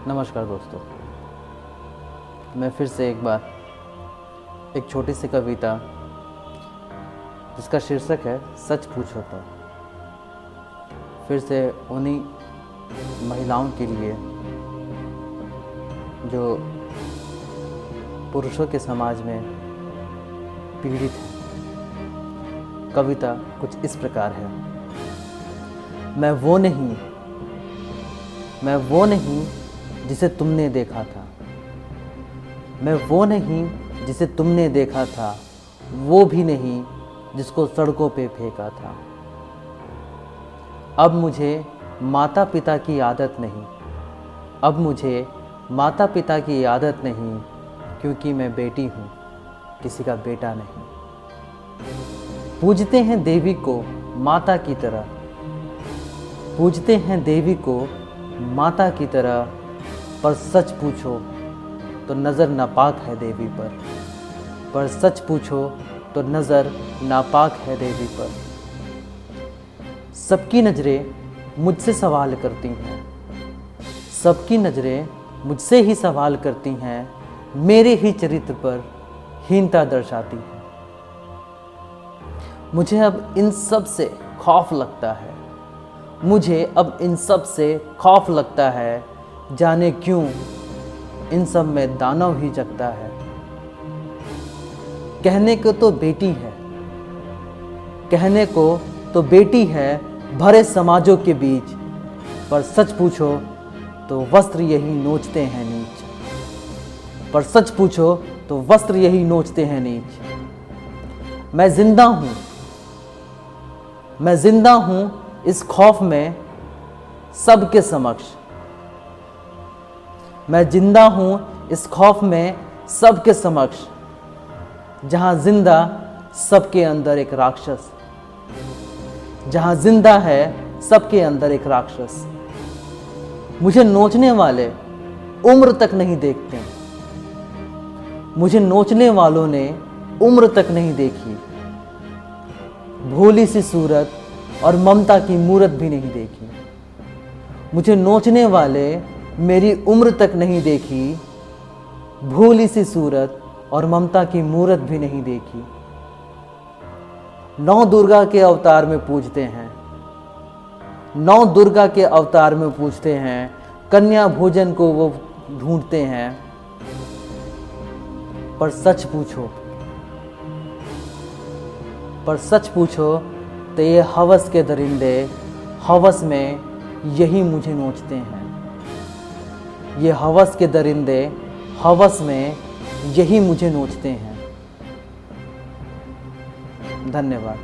नमस्कार दोस्तों, मैं फिर से एक बार एक छोटी सी कविता जिसका शीर्षक है सच पूछो तो, फिर से उन्हीं महिलाओं के लिए जो पुरुषों के समाज में पीड़ित है। कविता कुछ इस प्रकार है। मैं वो नहीं जिसे तुमने देखा था, मैं वो नहीं जिसे तुमने देखा था, वो भी नहीं जिसको सड़कों पे फेंका था। अब मुझे माता पिता की आदत नहीं, अब मुझे माता पिता की आदत नहीं, क्योंकि मैं बेटी हूँ, किसी का बेटा नहीं। पूजते हैं देवी को माता की तरह, पूजते हैं देवी को माता की तरह, पर सच पूछो तो नज़र नापाक है देवी पर सच पूछो तो नज़र नापाक है देवी पर। सबकी नज़रें मुझसे सवाल करती हैं, सबकी नज़रें मुझसे ही सवाल करती हैं, मेरे ही चरित्र पर हीनता दर्शाती हैं। मुझे अब इन सब से खौफ लगता है, मुझे अब इन सब से खौफ लगता है, जाने क्यों इन सब में दानव ही जगता है। कहने को तो बेटी है, कहने को तो बेटी है भरे समाजों के बीच, पर सच पूछो तो वस्त्र यही नोचते हैं नीच, पर सच पूछो तो वस्त्र यही नोचते हैं नीच। मैं जिंदा हूं इस खौफ में सबके समक्ष, मैं जिंदा हूं इस खौफ में सबके समक्ष, जहां जिंदा सबके अंदर एक राक्षस, जहां जिंदा है सबके अंदर एक राक्षस। मुझे नोचने वाले उम्र तक नहीं देखते, मुझे नोचने वालों ने उम्र तक नहीं देखी, भोली सी सूरत और ममता की मूरत भी नहीं देखी। मुझे नोचने वाले मेरी उम्र तक नहीं देखी, भोली सी सूरत और ममता की मूरत भी नहीं देखी। नौ दुर्गा के अवतार में पूजते हैं, नौ दुर्गा के अवतार में पूजते हैं, कन्या भोजन को वो ढूंढते हैं, पर सच पूछो तो ये हवस के दरिंदे हवस में यही मुझे नोचते हैं, ये हवस के दरिंदे हवस में यही मुझे नोचते हैं। धन्यवाद।